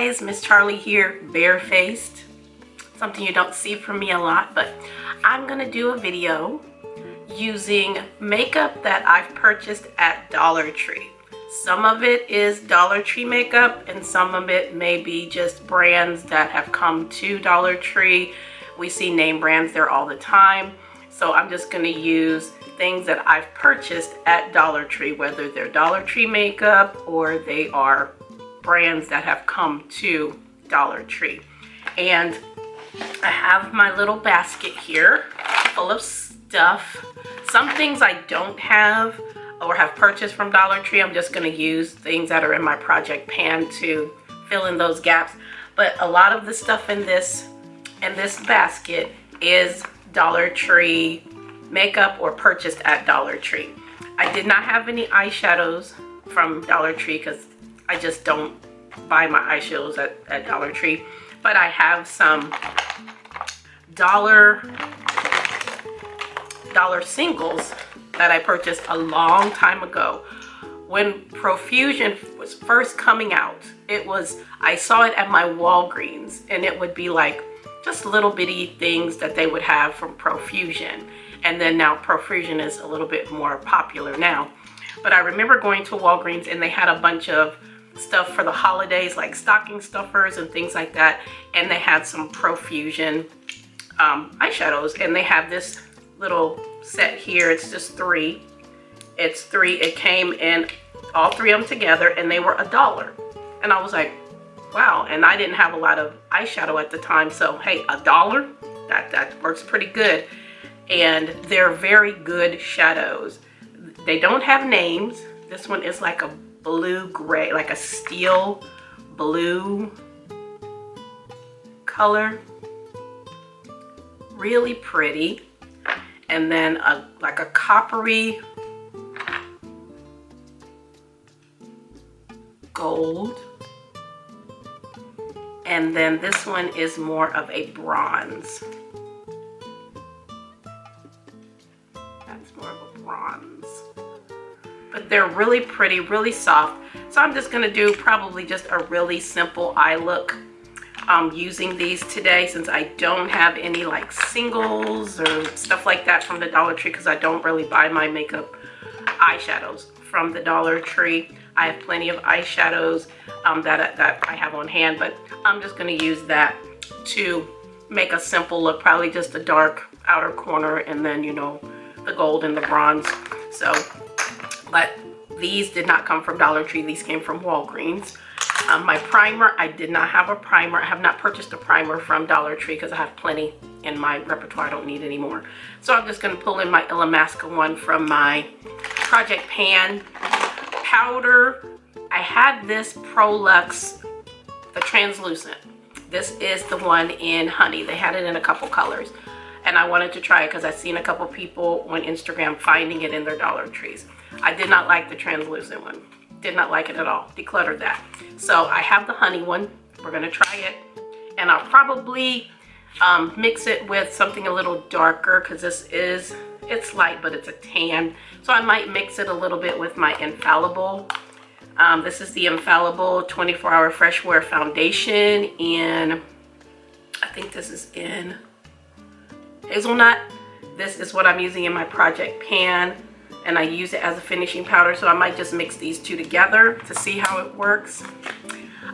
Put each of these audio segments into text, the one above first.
guys, Miss Charlie here, barefaced. Something you don't see from me a lot, but I'm gonna do a video using makeup that I've purchased at Dollar Tree. Some of it is Dollar Tree makeup and some of it may be just brands that have come to Dollar Tree. We see name brands there all the time. So I'm just gonna use things that I've purchased at Dollar Tree, whether they're Dollar Tree makeup or they are brands that have come to Dollar Tree. And I have my little basket here full of stuff. Some things I don't have or have purchased from Dollar Tree. I'm just going to use things that are in my project pan to fill in those gaps. But a lot of the stuff in this basket is Dollar Tree makeup or purchased at Dollar Tree. I did not have any eyeshadows from Dollar Tree because I just don't buy my eyeshadows at Dollar Tree. But I have some dollar singles that I purchased a long time ago. When Profusion was first coming out, I saw it at my Walgreens, and it would be like just little bitty things that they would have from Profusion. And then now Profusion is a little bit more popular now. But I remember going to Walgreens and they had a bunch of stuff for the holidays, like stocking stuffers and things like that. And they had some Profusion eyeshadows, and they have this little set here. It's just three. It's three. It came in all three of them together, and they were $1. And I was like, wow. And I didn't have a lot of eyeshadow at the time, so hey, $1, that works pretty good. And they're very good shadows. They don't have names. This one is like a blue gray, like a steel blue color. Really pretty. And then like a coppery gold. And then this one is more of a bronze. That's more of a bronze. But they're really pretty, really soft. So I'm just gonna do probably just a really simple eye look using these today, since I don't have any like singles or stuff like that from the Dollar Tree, because I don't really buy my makeup eyeshadows from the Dollar Tree. I have plenty of eyeshadows that I have on hand, but I'm just going to use that to make a simple look, probably just a dark outer corner and then, you know, the gold and the bronze. So, but these did not come from Dollar Tree. These came from Walgreens. My primer, I did not have a primer. I have not purchased a primer from Dollar Tree because I have plenty in my repertoire. I don't need any more. So I'm just going to pull in my Illamasqua one from my project pan. Powder, I had this Prolux, the translucent. This is the one in honey. They had it in a couple colors, and I wanted to try it because I've seen a couple people on Instagram finding it in their Dollar Trees. I did not like the translucent one. Did not like it at all. Decluttered that. So I have the honey one. We're gonna try it, and I'll probably mix it with something a little darker, because it's light but it's a tan. So I might mix it a little bit with my Infallible. This is the Infallible 24-Hour Fresh Wear Foundation in, I think this is in Hazelnut. This is what I'm using in my project pan, and I use it as a finishing powder, so I might just mix these two together to see how it works.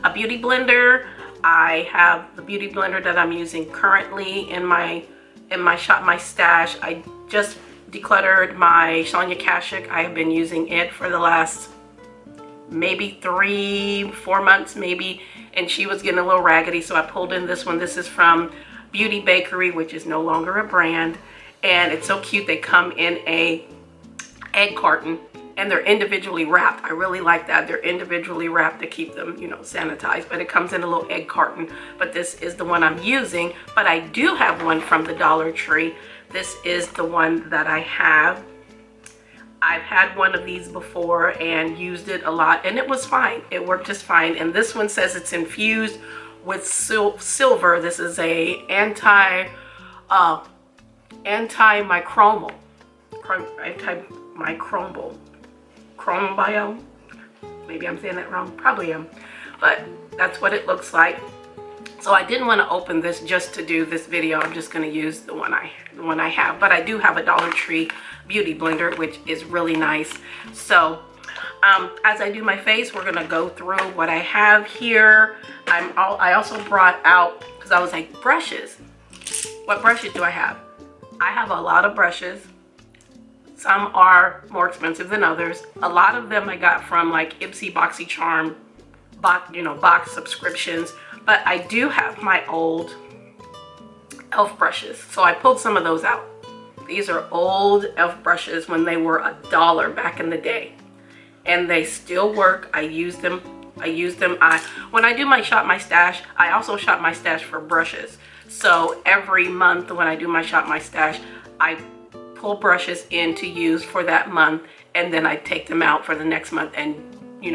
A beauty blender. I have the beauty blender that I'm using currently in my stash. I just decluttered my Sonia Kashuk. I have been using it for the last maybe 3-4 months maybe, and she was getting a little raggedy, so I pulled in this one. This is from Beauty Bakery, which is no longer a brand, and it's so cute. They come in a egg carton, and they're individually wrapped. I really like that. They're individually wrapped to keep them, you know, sanitized, but it comes in a little egg carton. But this is the one I'm using. But I do have one from the Dollar Tree. This is the one that I have. I've had one of these before and used it a lot, and it was fine. It worked just fine. And this one says it's infused with silver. This is a antimicrobial, maybe I'm saying that wrong, probably am, but that's what it looks like. So I didn't want to open this just to do this video. I'm just going to use the one I have. But I do have a Dollar Tree beauty blender, which is really nice. So as I do my face, we're going to go through what I have here. I also brought out, because I was like, brushes. What brushes do I have? I have a lot of brushes. Some are more expensive than others. A lot of them I got from like Ipsy BoxyCharm, box subscriptions. But I do have my old e.l.f. brushes, so I pulled some of those out. These are old e.l.f. brushes when they were $1 back in the day, and they still work. I use them. When I do my Shop My Stash, I also shop my stash for brushes. So every month when I do my Shop My Stash, I pull brushes in to use for that month, and then I take them out for the next month and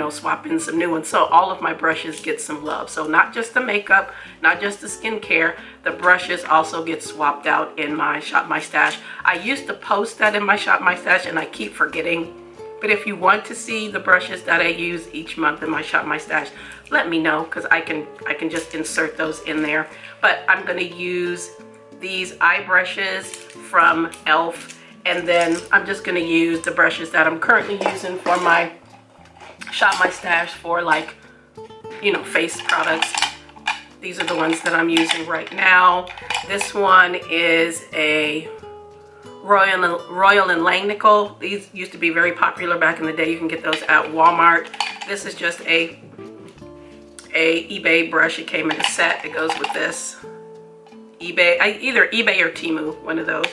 swap in some new ones. So all of my brushes get some love. So not just the makeup, not just the skincare, the brushes also get swapped out in my Shop My Stash. I used to post that in my Shop My Stash and I keep forgetting. But if you want to see the brushes that I use each month in my Shop My Stash, let me know, because I can just insert those in there. But I'm going to use these eye brushes from e.l.f. and then I'm just going to use the brushes that I'm currently using for my Shop My Stash for face products. These are the ones that I'm using right now. This one is a Royal and Langnickel. These used to be very popular back in the day. You can get those at Walmart. This is just a eBay brush. It came in a set. It goes with this. Either eBay or Temu, one of those.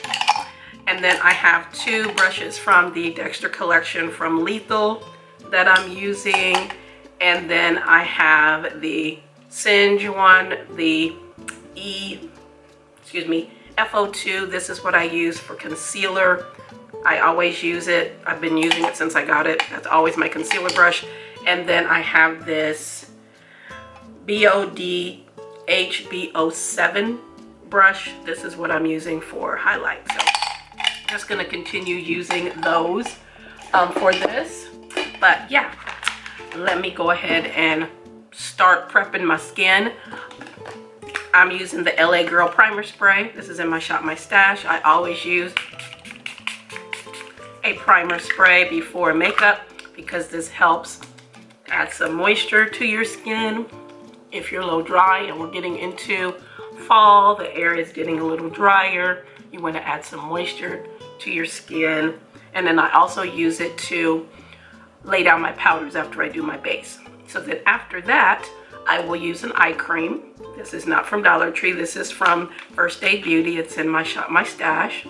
And then I have two brushes from the Dexter collection from Lethal that I'm using, and then I have the Singe one, the FO2. This is what I use for concealer. I always use it. I've been using it since I got it. That's always my concealer brush. And then I have this BOD HB07 brush. This is what I'm using for highlight. So I'm just going to continue using those for this. But yeah, let me go ahead and start prepping my skin. I'm using the LA Girl Primer Spray. This is in my Shop My Stash. I always use a primer spray before makeup because this helps add some moisture to your skin. If you're low dry, and we're getting into fall, the air is getting a little drier, you want to add some moisture to your skin. And then I also use it to lay down my powders after I do my base. So then after that, I will use an eye cream. This is not from Dollar Tree. This is from First Aid Beauty. It's in my Shop My Stash.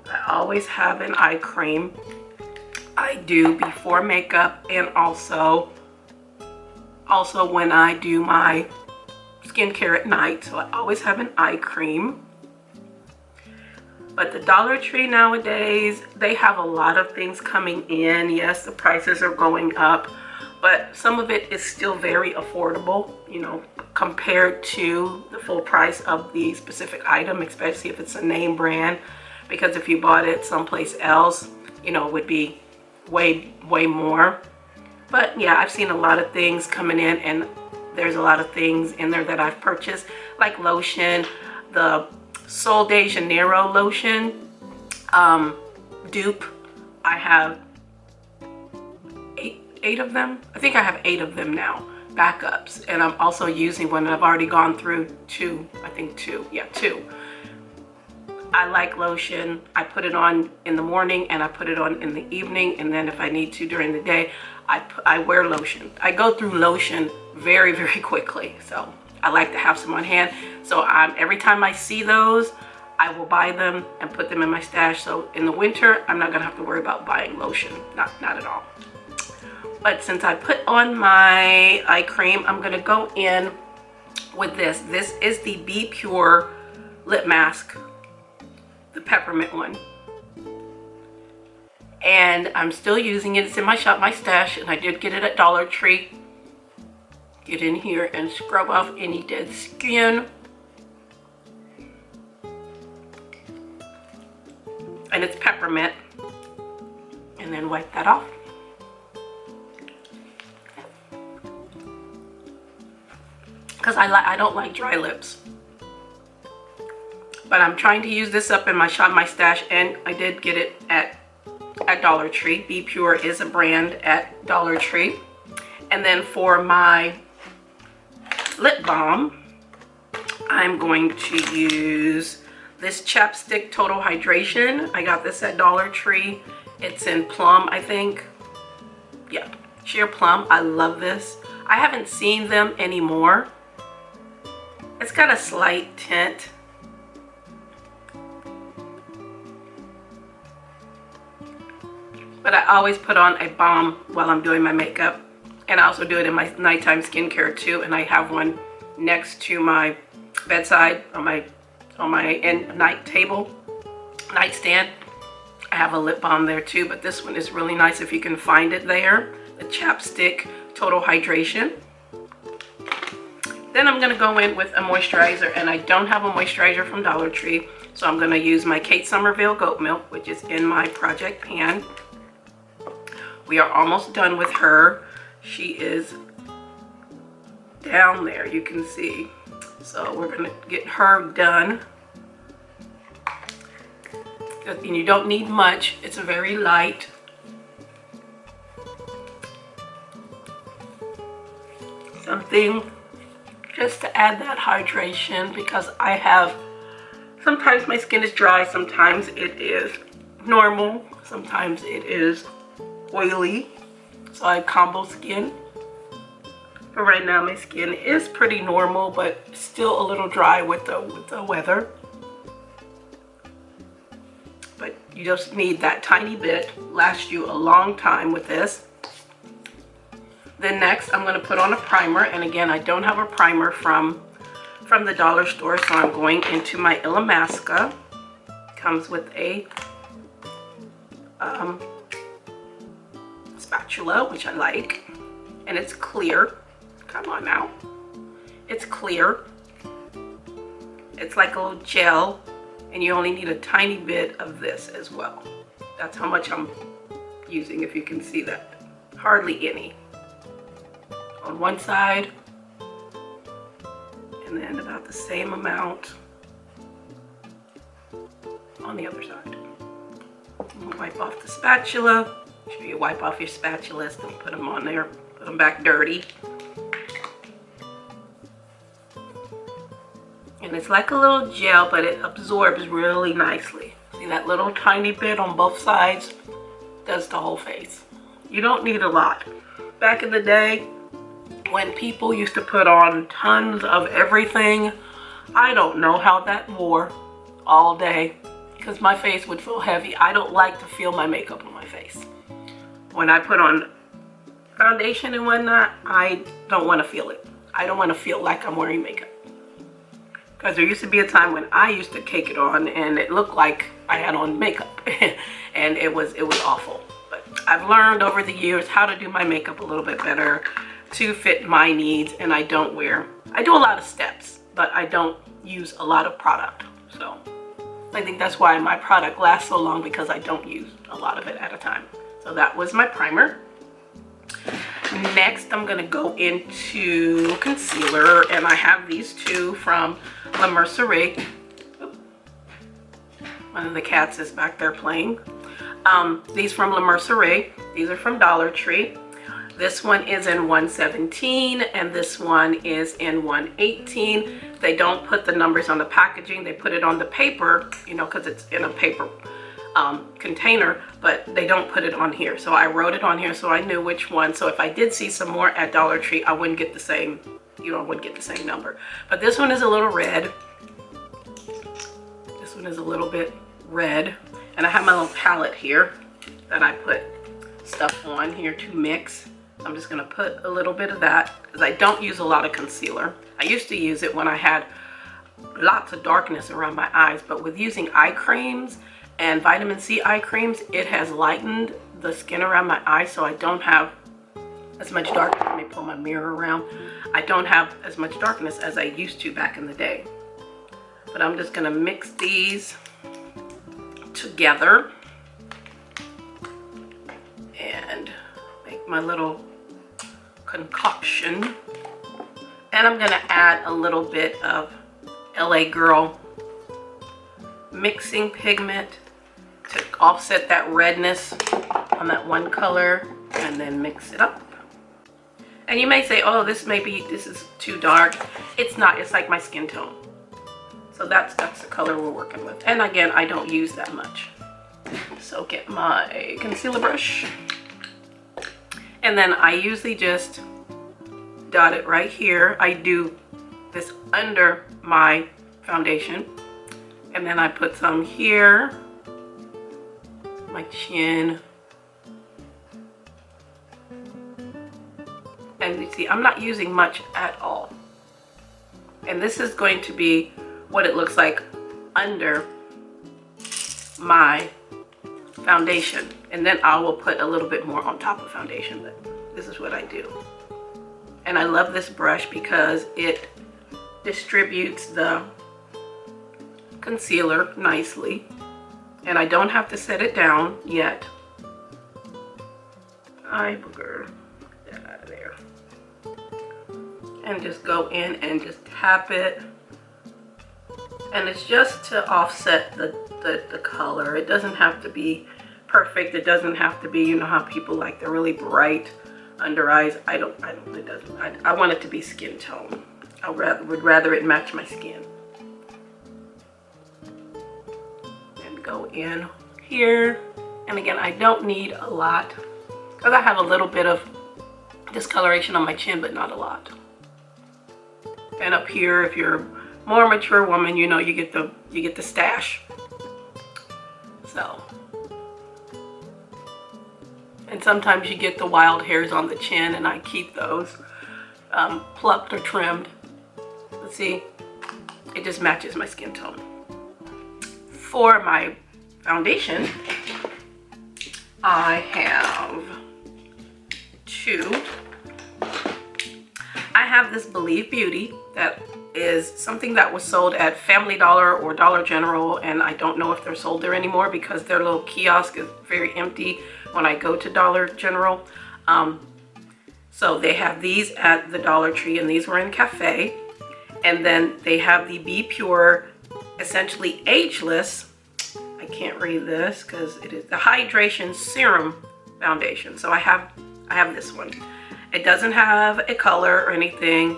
I always have an eye cream. I do before makeup, and also when I do my skincare at night. So I always have an eye cream. But the Dollar Tree nowadays, they have a lot of things coming in. Yes, the prices are going up, but some of it is still very affordable, compared to the full price of the specific item, especially if it's a name brand. Because if you bought it someplace else, it would be way more. But yeah, I've seen a lot of things coming in, and there's a lot of things in there that I've purchased, like lotion, the Sol de Janeiro lotion dupe. I have eight of them. I think I have 8 of them now, backups, and I'm also using one. I've already gone through 2. I think 2. Yeah, 2. I like lotion. I put it on in the morning and I put it on in the evening, and then if I need to during the day, I wear lotion. I go through lotion very quickly, so I like to have some on hand. So every time I see those, I will buy them and put them in my stash. So in the winter, I'm not gonna have to worry about buying lotion, not at all. But since I put on my eye cream, I'm gonna go in with this. This is the Be Pure lip mask, the peppermint one. And I'm still using it. It's in my Shop My Stash, and I did get it at Dollar Tree. Get in here and scrub off any dead skin. And it's peppermint. And then wipe that off. because I don't like dry lips. But I'm trying to use this up in my stash, and I did get it at Dollar Tree. Be Pure is a brand at Dollar Tree. And then for my lip balm, I'm going to use this Chapstick Total Hydration. I got this at Dollar Tree. It's in Plum, I think. Yeah, sheer Plum. I love this. I haven't seen them anymore. It's got a slight tint. But I always put on a balm while I'm doing my makeup. And I also do it in my nighttime skincare too. And I have one next to my bedside on my night table, nightstand. I have a lip balm there too, but this one is really nice if you can find it there. The Chapstick Total Hydration. Then I'm gonna go in with a moisturizer, and I don't have a moisturizer from Dollar Tree, so I'm gonna use my Kate Somerville Goat Milk, which is in my project pan. We are almost done with her. She is down there, you can see. So we're gonna get her done. And you don't need much, it's very light. Something just to add that hydration, because sometimes my skin is dry, sometimes it is normal, sometimes it is oily, so I have combo skin. But right now my skin is pretty normal, but still a little dry with the weather. But you just need that tiny bit, lasts you a long time with this. Then next I'm going to put on a primer, and again I don't have a primer from the dollar store, so I'm going into my Illamasqua. Comes with a spatula, which I like, and it's clear. Come on now, it's clear. It's like a little gel, and you only need a tiny bit of this as well. That's how much I'm using, if you can see that. Hardly any. On one side, and then about the same amount on the other side. Wipe off the spatula. Make sure you wipe off your spatulas, don't put them on there, put them back dirty. And it's like a little gel, but it absorbs really nicely. See that little tiny bit on both sides? Does the whole face. You don't need a lot. Back in the day, when people used to put on tons of everything, I don't know how that wore all day, because my face would feel heavy. I don't like to feel my makeup on my face. When I put on foundation and whatnot, I don't want to feel it. I don't want to feel like I'm wearing makeup. Because there used to be a time when I used to cake it on and it looked like I had on makeup and it was awful. But I've learned over the years how to do my makeup a little bit better to fit my needs, and I do a lot of steps, but I don't use a lot of product. So I think that's why my product lasts so long, because I don't use a lot of it at a time. So that was my primer. Next, I'm going to go into concealer, and I have these two from La Mercerie. One of the cats is back there playing. These from La Mercerie. These are from Dollar Tree. This one is in 117 and this one is in 118. They don't put the numbers on the packaging. They put it on the paper, you know, because it's in a paper container, but they don't put it on here. So I wrote it on here so I knew which one. So if I did see some more at Dollar Tree, I wouldn't get the same, you know, I wouldn't get the same number. But this one is a little red. This one is a little bit red. And I have my little palette here that I put stuff on here to mix. I'm just going to put a little bit of that, because I don't use a lot of concealer. I used to use it when I had lots of darkness around my eyes, but with using eye creams and vitamin C eye creams, it has lightened the skin around my eyes, so I don't have as much darkness. Let me pull my mirror around. I don't have as much darkness as I used to back in the day. But I'm just going to mix these together and make my little concoction. And I'm gonna add a little bit of LA Girl mixing pigment to offset that redness on that one color, and then mix it up. And you may say, oh, this is too dark. It's not, it's like my skin tone. So that's the color we're working with. And again, I don't use that much. So get my concealer brush. And then I usually just dot it right here. I do this under my foundation. And then I put some here, my chin. And you see, I'm not using much at all. And this is going to be what it looks like under my foundation. And then I will put a little bit more on top of foundation, but this is what I do. And I love this brush because it distributes the concealer nicely. And I don't have to set it down yet. Eye booger. Get that out of there. And just go in and just tap it. And it's just to offset the color. It doesn't have to be perfect. It doesn't have to be, you know how people like the really bright under eyes. I want it to be skin tone. I would rather it match my skin. And go in here. And again, I don't need a lot because I have a little bit of discoloration on my chin, but not a lot. And up here, if you're a more mature woman, you know, you get the stash. So, and sometimes you get the wild hairs on the chin, and I keep those plucked or trimmed. Let's see, it just matches my skin tone. For my foundation, I have I have this Believe Beauty that is something that was sold at Family Dollar or Dollar General, and I don't know if they're sold there anymore because their little kiosk is very empty when I go to Dollar General. So they have these at the Dollar Tree, and these were in Cafe. And then they have the Be Pure Essentially Ageless. I can't read this because it is the Hydration Serum Foundation. So I have this one. It doesn't have a color or anything,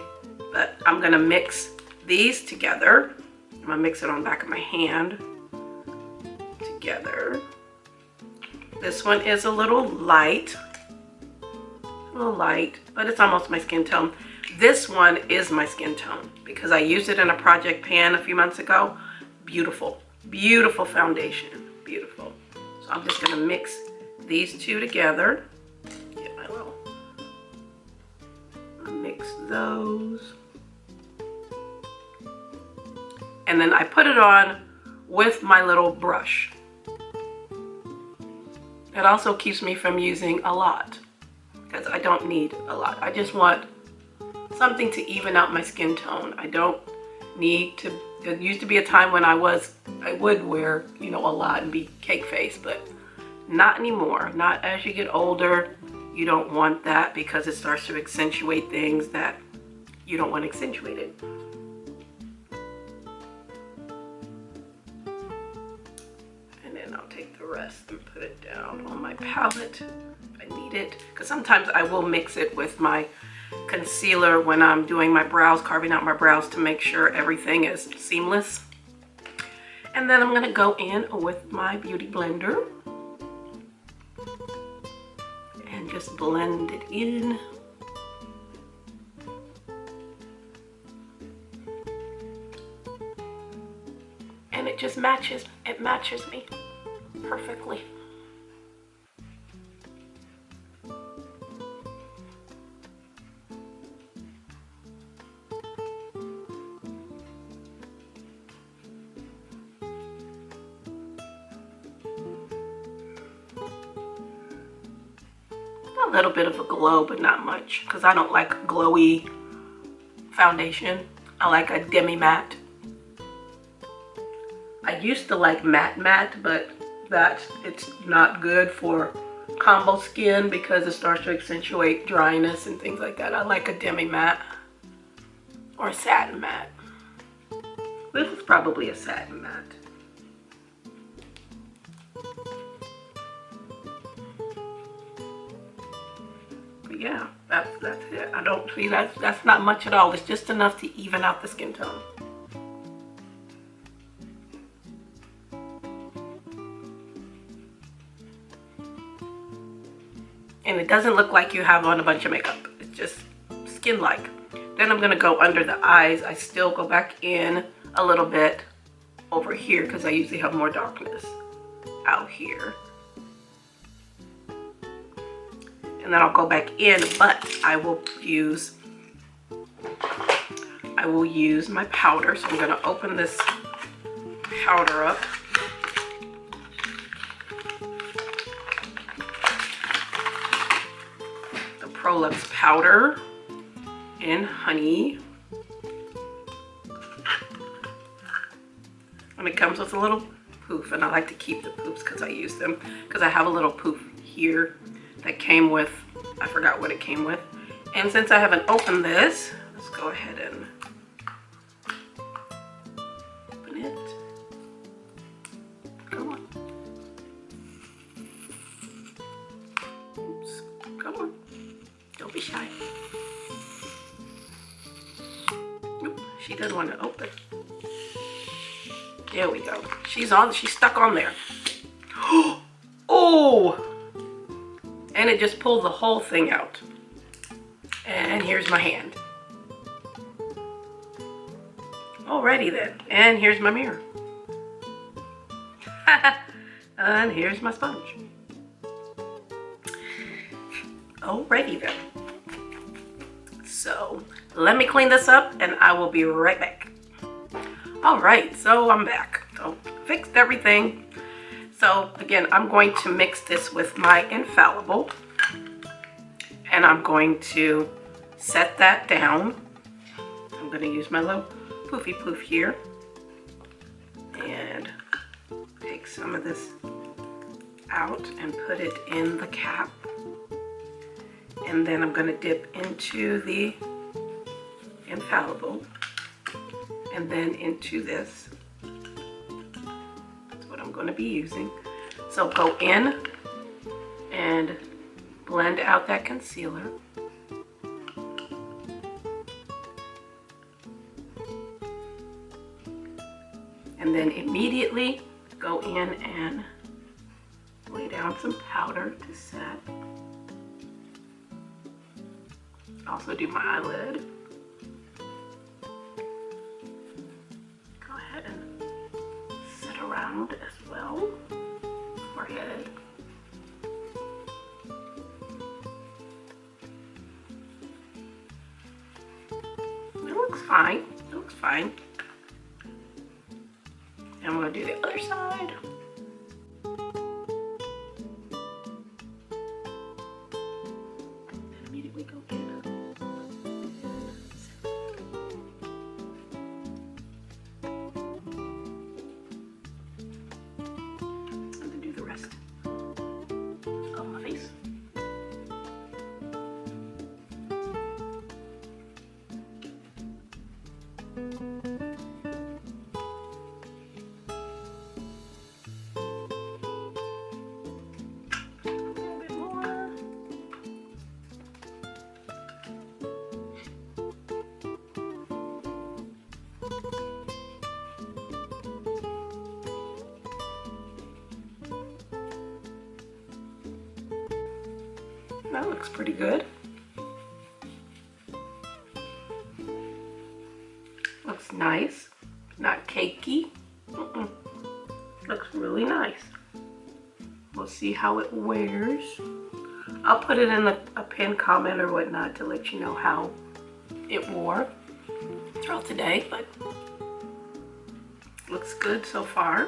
but I'm gonna mix these together. I'm gonna mix it on the back of my hand together. This one is a little light, but it's almost my skin tone. This one is my skin tone because I used it in a project pan a few months ago. Beautiful, beautiful foundation, beautiful. So I'm just gonna mix these two together. Get my little, mix those. And then I put it on with my little brush. It also keeps me from using a lot because I don't need a lot. I just want something to even out my skin tone. I don't need to, it used to be a time when I would wear, you know, a lot and be cake face, but not anymore. Not as you get older. You don't want that because it starts to accentuate things that you don't want accentuated. And then I'll take the rest and put it down on my palette if I need it. Because sometimes I will mix it with my concealer when I'm doing my brows, carving out my brows to make sure everything is seamless. And then I'm gonna go in with my beauty blender and just blend it in. And it just matches, it matches me perfectly. A little bit of a glow, but not much, because I don't like glowy foundation. I like a demi-matte. I used to like matte, but it's not good for combo skin because it starts to accentuate dryness and things like that. I like a demi-matte. or a satin matte. This is probably a satin matte. But yeah, that's it. I don't see that's not much at all. It's just enough to even out the skin tone. And it doesn't look like you have on a bunch of makeup. It's just skin-like. Then I'm gonna go under the eyes. I still go back in a little bit over here because I usually have more darkness out here. And then I'll go back in, but I will use my powder. So I'm gonna open this powder up. The Prolux powder in Honey. And it comes with a little poof, and I like to keep the poofs because I use them, because I have a little poof here that came with, I forgot what it came with. And since I haven't opened this, let's go ahead and open it. Come on. Oops, come on. Don't be shy. Nope, she doesn't want to open. There we go. She's stuck on there. Oh! And it just pulled the whole thing out. And here's my hand. Alrighty then. And here's my mirror. And here's my sponge. Alrighty then. So let me clean this up and I will be right back. Alright, so I'm back. So fixed everything. So again, I'm going to mix this with my Infallible, and I'm going to set that down. I'm going to use my little poofy poof here and take some of this out and put it in the cap. And then I'm going to dip into the Infallible and then into this. I'm going to be using. So go in and blend out that concealer. And then immediately go in and lay down some powder to set. Also do my eyelid. Go ahead and set around as well. Forehead. It looks fine. It looks fine. And I'm going to do the other side. And immediately go in. That looks pretty good. Looks nice. Not cakey. Looks really nice. We'll see how it wears. I'll put it in a pinned comment or whatnot to let you know how it wore throughout the day, but looks good so far.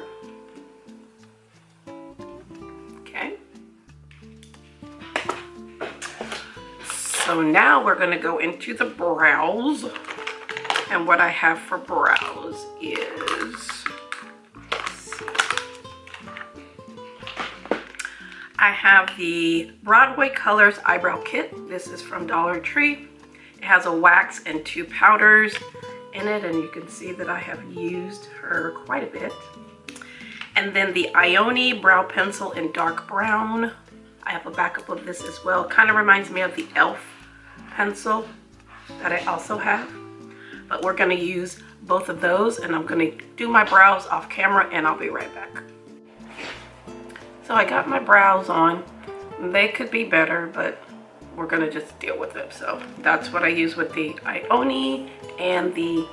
Okay. So now we're going to go into the brows. And what I have for brows is, I have the Broadway Colors Eyebrow Kit. This is from Dollar Tree. It has a wax and 2 powders. in it, and you can see that I have used her quite a bit. And then the Ioni brow pencil in dark brown. I have a backup of this as well. Kind of reminds me of the e.l.f. pencil that I also have. But we're gonna use both of those, and I'm gonna do my brows off camera, and I'll be right back. So I got my brows on. They could be better, but we're gonna just deal with it. So that's what I use with the Ioni and the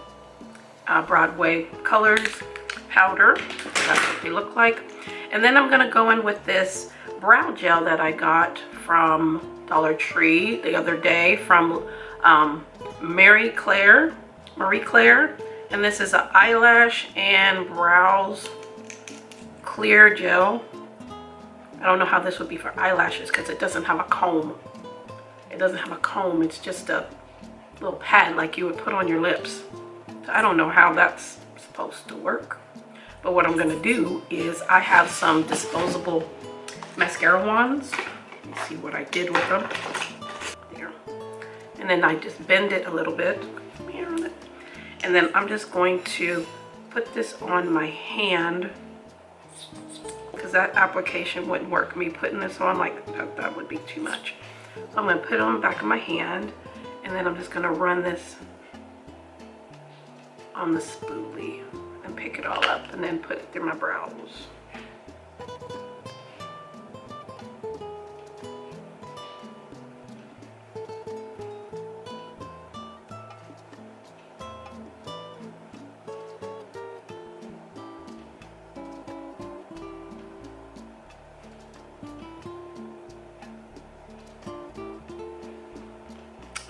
Broadway Colors powder. That's what they look like. And then I'm gonna go in with this brow gel that I got from Dollar Tree the other day from Marie Claire. And this is an eyelash and brows clear gel. I don't know how this would be for eyelashes because it doesn't have a comb. It doesn't have a comb. It's just a little pad like you would put on your lips. So I don't know how that's supposed to work. But what I'm going to do is I have some disposable mascara wands. Let me see what I did with them. There. And then I just bend it a little bit. And then I'm just going to put this on my hand, because that application wouldn't work. Me putting this on like that would be too much. So I'm going to put it on the back of my hand, and then I'm just going to run this on the spoolie and pick it all up and then put it through my brows.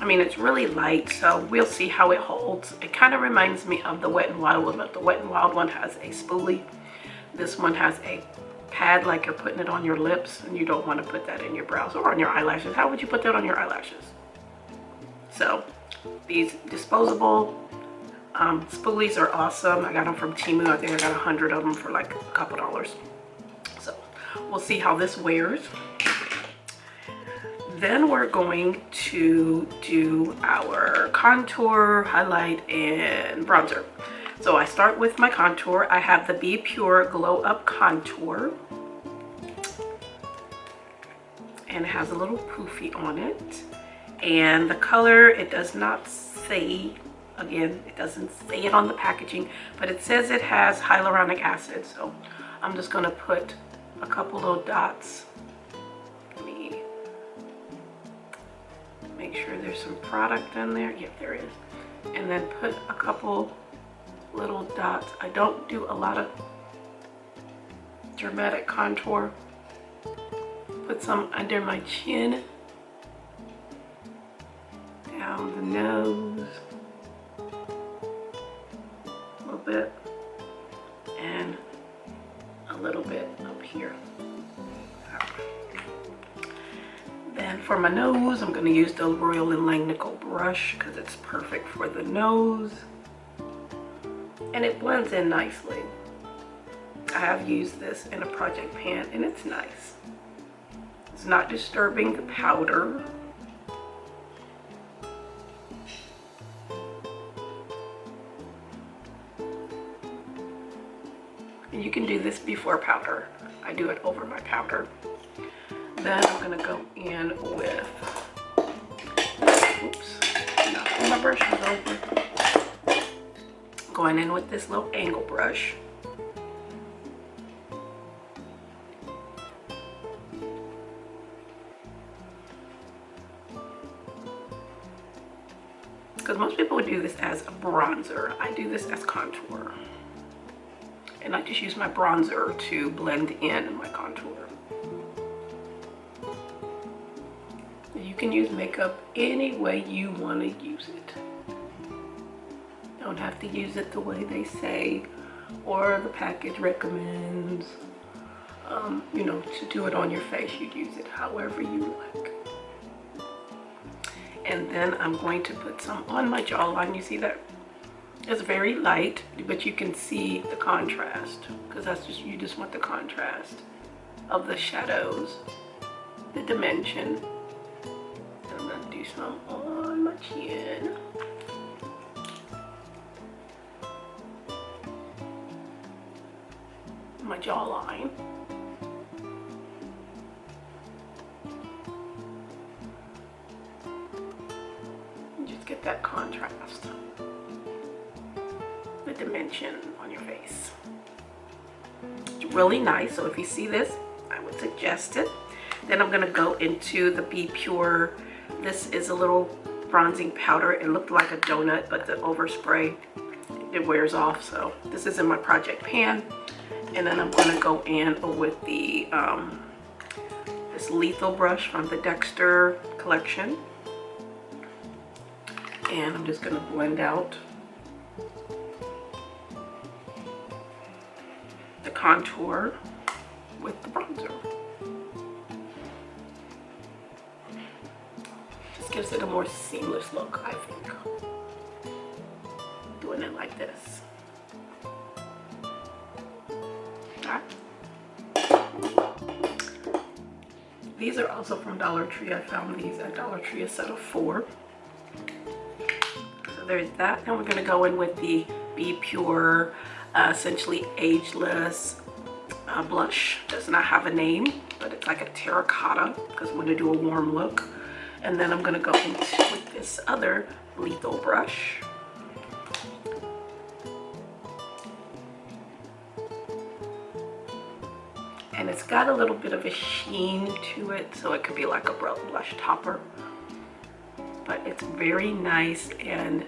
I mean, it's really light, so we'll see how it holds. It kind of reminds me of the Wet n Wild one, but the Wet n Wild one has a spoolie. This one has a pad like you're putting it on your lips, and you don't want to put that in your brows or on your eyelashes. How would you put that on your eyelashes? So these disposable spoolies are awesome. I got them from Temu. I think I got 100 of them for like a couple dollars. So we'll see how this wears. Then we're going to do our contour, highlight, and bronzer. So I start with my contour. I have the Be Pure Glow Up Contour. And it has a little poofy on it. And the color, it does not say, again, it doesn't say it on the packaging, but it says it has hyaluronic acid. So I'm just gonna put a couple little dots. Make sure there's some product in there. Yep, there is. And then put a couple little dots. I don't do a lot of dramatic contour. Put some under my chin, down the nose, a little bit, and a little bit up here. Then for my nose, I'm going to use the Royal & Langnickel brush because it's perfect for the nose. And it blends in nicely. I have used this in a project pan and it's nice. It's not disturbing the powder. And you can do this before powder. I do it over my powder. Then I'm gonna go in with, oops, knocking my brushes over. Going in with this little angle brush. Because most people would do this as a bronzer. I do this as contour. And I just use my bronzer to blend in my contour. You can use makeup any way you want to use it. Don't have to use it the way they say or the package recommends. You know, to do it on your face, you use it however you like. And then I'm going to put some on my jawline. You see that? It's very light, but you can see the contrast because that's just, you just want the contrast of the shadows, the dimension. And I'm gonna do some on my chin. my jawline. And just get that contrast, the dimension on your face. It's really nice, so if you see this, I would suggest it. Then I'm gonna go into the Be Pure. This is a little bronzing powder. It looked like a donut, but the overspray, it wears off. So this is in my project pan. And then I'm gonna go in with the this lethal brush from the Dexter collection. And I'm just gonna blend out the contour with the bronzer. Just gives it a more seamless look, I think. Doing it like this. Okay. These are also from Dollar Tree. I found these at Dollar Tree, a set of 4. So there's that. And we're gonna go in with the Be Pure Essentially Ageless blush. Does not have a name, but it's like a terracotta because I'm going to do a warm look. And then I'm going to go in with this other lethal brush. And it's got a little bit of a sheen to it, so it could be like a blush topper. But it's very nice and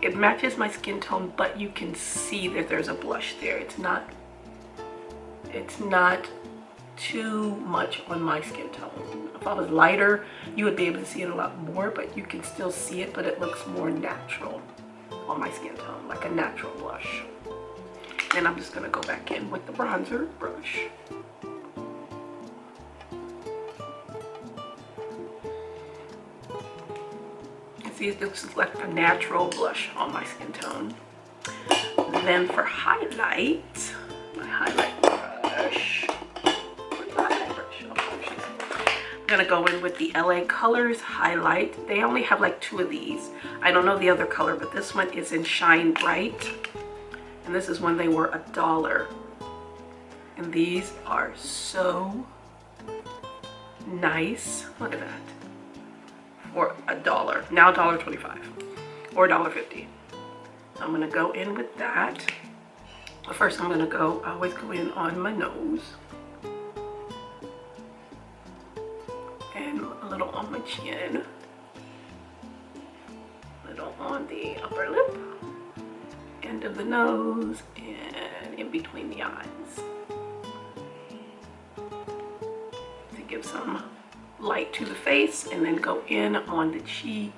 it matches my skin tone, but you can see that there's a blush there. It's not too much on my skin tone. If I was lighter, you would be able to see it a lot more, but you can still see it, but it looks more natural on my skin tone, like a natural blush. Then I'm just gonna go back in with the bronzer brush. See, it looks like a natural blush on my skin tone. Then for highlight, my highlight brush. Where's my highlight brush? Oh, there she is. I'm gonna go in with the L.A Colors highlight. They only have like 2 of these. I don't know the other color, but this one is in Shine Bright. And this is when they were $1. And these are so nice. Look at that. For $1, now $1.25 or $1.50. I'm gonna go in with that. But first I always go in on my nose. And a little on my chin. A little on the upper lip. End of the nose and in between the eyes. To give some light to the face, and then go in on the cheek.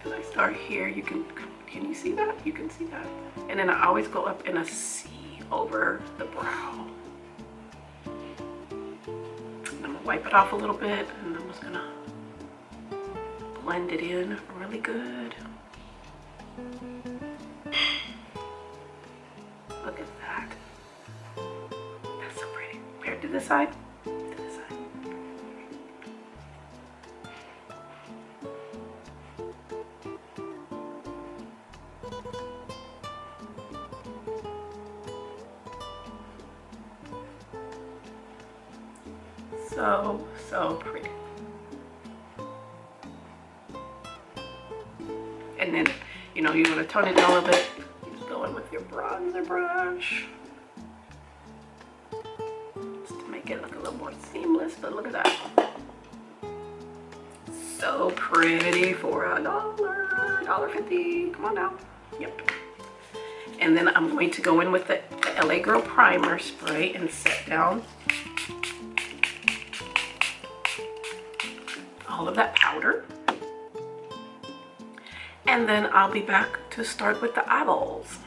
And I start here. Can you see that? You can see that. And then I always go up in a C over the brow. And I'm gonna wipe it off a little bit, and I'm just gonna blend it in really good. Look at that. That's so pretty. Compared to this side. So pretty. And then, you know, you want to tone it down a little bit. You just go in with your bronzer brush. Just to make it look a little more seamless, but look at that. So pretty for $1, $1.50. Come on now. Yep. And then I'm going to go in with the LA Girl Primer Spray and set down all of that powder. And then I'll be back to start with the eyeballs.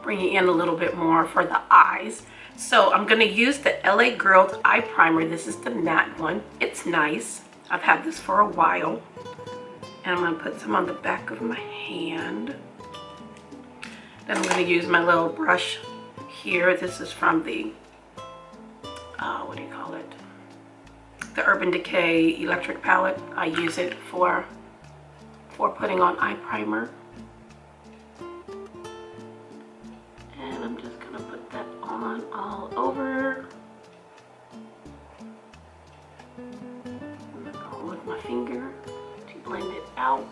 Bringing in a little bit more for the eyes. So I'm gonna use the LA Girls Eye Primer. This is the matte one. It's nice. I've had this for a while. And I'm gonna put some on the back of my hand. Then I'm gonna use my little brush here. This is from the, what do you call it? The Urban Decay Electric Palette. I use it for putting on eye primer. out.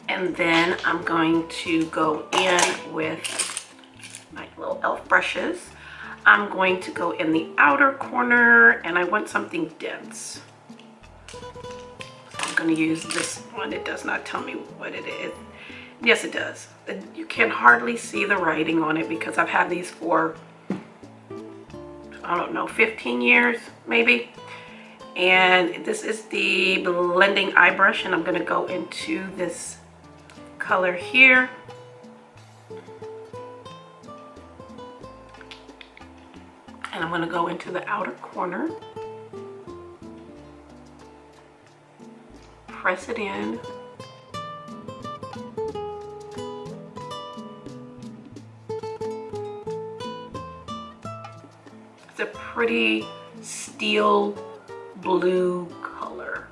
And then I'm going to go in with my little e.l.f. brushes. I'm going to go in the outer corner, and I want something dense. So I'm going to use this one. It does not tell me what it is. Yes, it does. You can hardly see the writing on it because I've had these for, I don't know, 15 years maybe. And this is the blending eye brush, and I'm going to go into this color here. And I'm going to go into the outer corner. Press it in. It's a pretty steel blue color.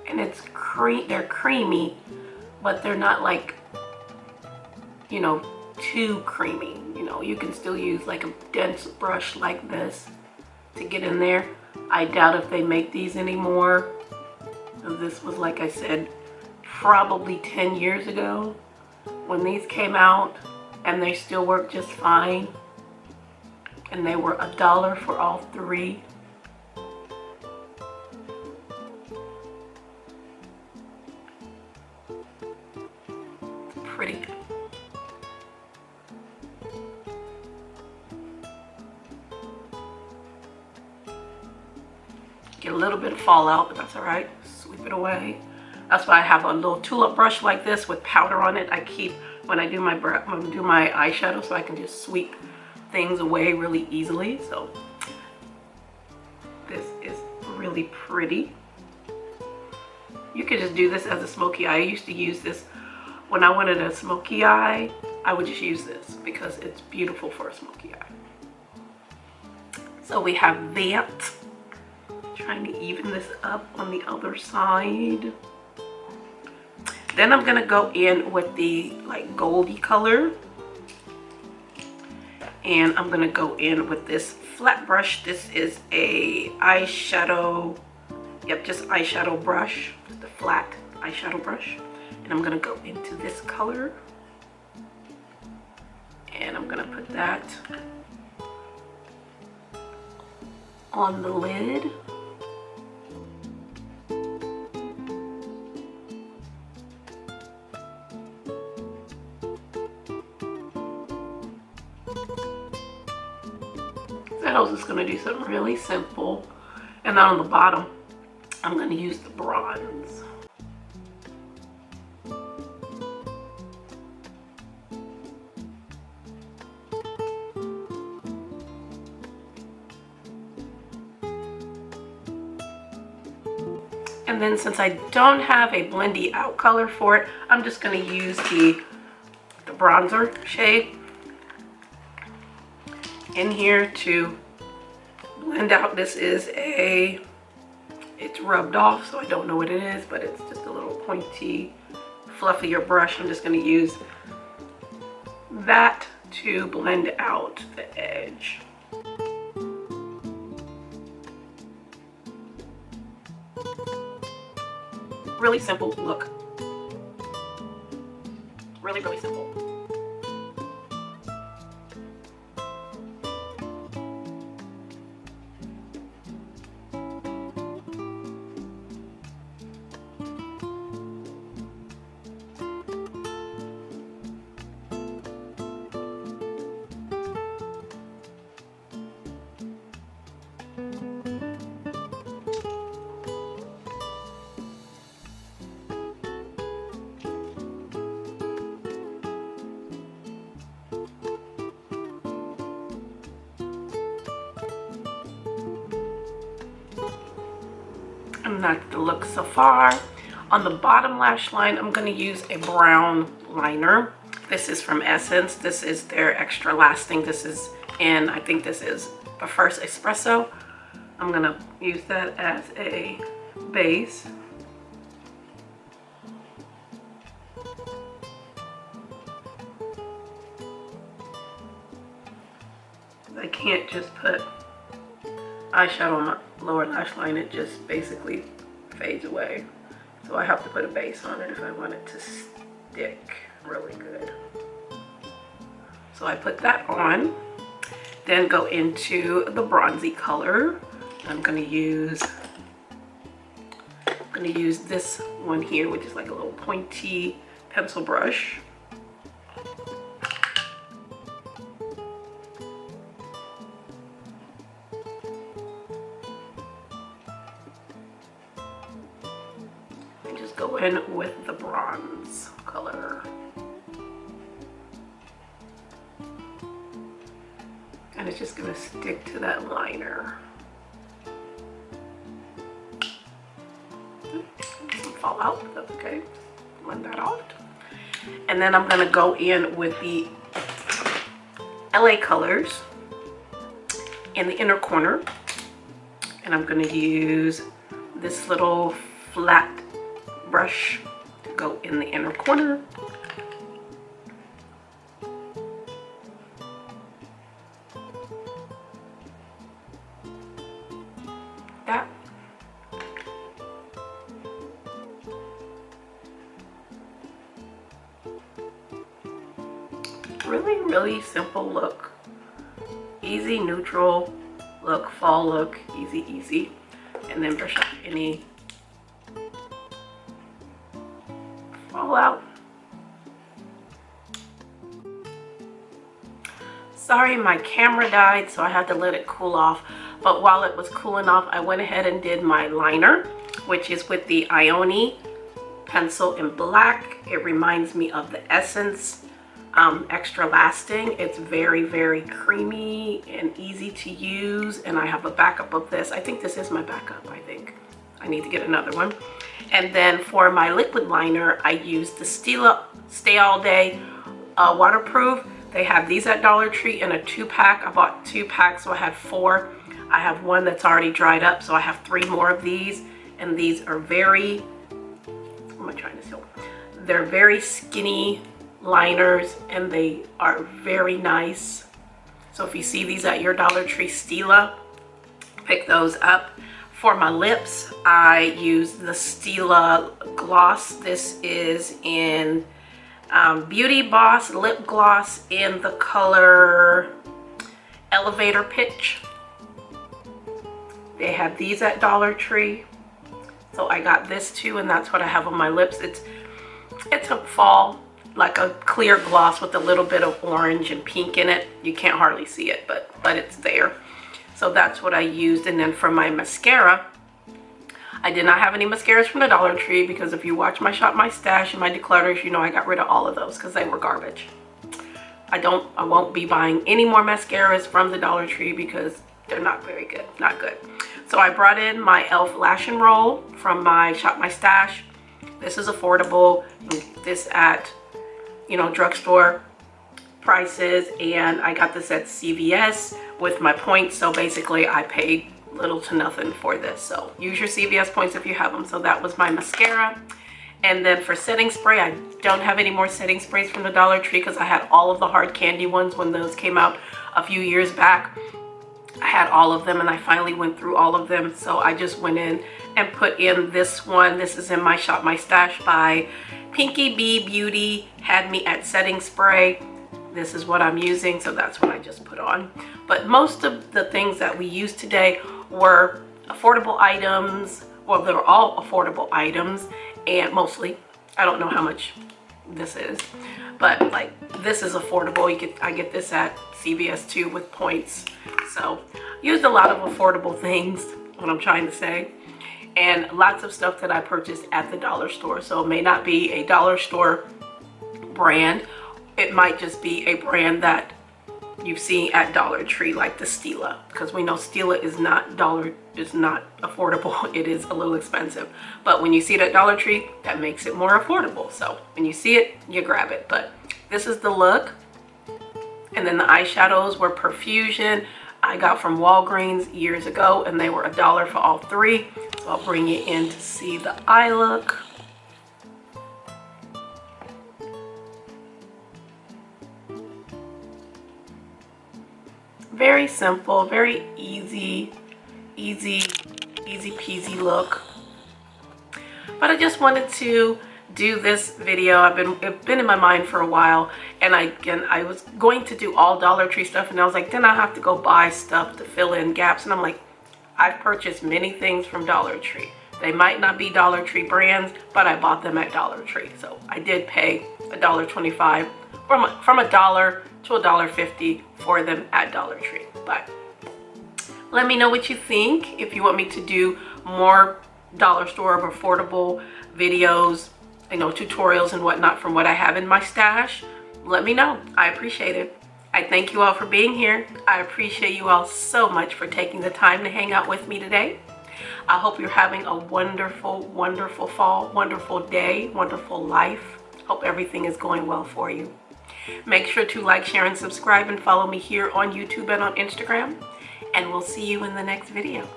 And it's they're creamy, but they're not like, you know, too creamy. You know, you can still use like a dense brush like this to get in there. I doubt if they make these anymore. This was, like I said, probably 10 years ago when these came out, and they still work just fine. And they were $1 for all three. It's pretty. Get a little bit of fallout, but that's all right. Sweep it away. That's why I have a little tulip brush like this with powder on it. I keep when I do my eyeshadow, so I can just sweep things away really easily. So this is really pretty. You could just do this as a smoky eye. I used to use this when I wanted a smoky eye. I would just use this because it's beautiful for a smoky eye. So we have that. Trying to even this up on the other side. Then I'm gonna go in with the like goldy color, and I'm gonna go in with this flat brush. This is a eyeshadow, yep, just eyeshadow brush, just a flat eyeshadow brush. And I'm gonna go into this color, and I'm gonna put that on the lid. I was just going to do something really simple, and then on the bottom I'm going to use the bronze. And then since I don't have a blendy out color for it, I'm just going to use the bronzer shade in here to blend out. This is it's rubbed off, so I don't know what it is, but it's just a little pointy, fluffier brush. I'm just going to use that to blend out the edge. Really simple look. Really, really simple. And that's the look so far. On the bottom lash line, I'm going to use a brown liner. This is from Essence. This is their Extra Lasting. This is in, I think this is the First Espresso. I'm going to use that as a base. I can't just put eyeshadow on my lower lash line. It just basically fades away. So I have to put a base on it if I want it to stick really good. So I put that on, then go into the bronzy color. I'm gonna use this one here, which is like a little pointy pencil brush. Go in with the bronze color. And it's just gonna stick to that liner. Doesn't fall out, but that's okay. Blend that out. And then I'm gonna go in with the L.A Colors in the inner corner. And I'm gonna use this little flat brush to go in the inner corner. That. Really simple look. Easy, neutral look, fall look, easy. And then brush up any fallout. Sorry, my camera died, so I had to let it cool off. But while it was cooling off, I went ahead and did my liner, which is with the Ioni pencil in black. It reminds me of the Essence Extra Lasting. It's very creamy and easy to use. And I have a backup of this. I think this is my backup, I think. I need to get another one. And then for my liquid liner, I use the Stila Stay All Day waterproof. They have these at Dollar Tree in a 2-pack. I bought 2 packs, so I had 4. I have one that's already dried up, so I have 3 more of these. And these are very, what am I trying to show? They're very skinny liners, and they are very nice. So if you see these at your Dollar Tree Stila, pick those up. For my lips, I use the Stila gloss. This is in Beauty Boss lip gloss in the color Elevator Pitch. They have these at Dollar Tree, so I got this too, and that's what I have on my lips. It's a fall, like a clear gloss with a little bit of orange and pink in it. You can't hardly see it, but it's there. So that's what I used. And then for my mascara, I did not have any mascaras from the Dollar Tree, because if you watch my Shop My Stash and my declutters, you know I got rid of all of those because they were garbage. I won't be buying any more mascaras from the Dollar Tree because they're not very good, not good. So I brought in my e.l.f. Lash and Roll from my Shop My Stash. This is affordable. You can get this at, you know, drugstore prices, and I got this at CVS with my points. So basically I paid little to nothing for this. So use your CVS points if you have them. So that was my mascara. And then for setting spray, I don't have any more setting sprays from the Dollar Tree because I had all of the hard candy ones when those came out a few years back. I had all of them, and I finally went through all of them. So I just went in and put in this one. This is in my Shop My Stash by Pinky Bee Beauty. Had me at setting spray. This is what I'm using, so that's what I just put on. But most of the things that we used today were affordable items. Well, they were all affordable items, and mostly. I don't know how much this is, but like this is affordable. I get this at CVS too with points. So used a lot of affordable things, what I'm trying to say, and lots of stuff that I purchased at the dollar store. So it may not be a dollar store brand. It might just be a brand that you've seen at Dollar Tree, like the Stila, because we know Stila is not affordable. It is a little expensive, but when you see it at Dollar Tree, that makes it more affordable. So when you see it, you grab it. But this is the look. And then the eyeshadows were Perfusion. I got from Walgreens years ago, and they were $1 for all three. So I'll bring you in to see the eye look. Very simple, very easy peasy look. But I just wanted to do this video. It's been in my mind for a while, and I was going to do all Dollar Tree stuff, and I was like, then I have to go buy stuff to fill in gaps. And I'm like, I've purchased many things from Dollar Tree. They might not be Dollar Tree brands, but I bought them at Dollar Tree. So I did pay $1.25 from $1 to $1.50 for them at Dollar Tree. But let me know what you think. If you want me to do more dollar store or affordable videos, tutorials and whatnot from what I have in my stash, let me know. I appreciate it. I thank you all for being here. I appreciate you all so much for taking the time to hang out with me today. I hope you're having a wonderful, wonderful fall, wonderful day, wonderful life. Hope everything is going well for you. Make sure to like, share, and subscribe, and follow me here on YouTube and on Instagram. And we'll see you in the next video.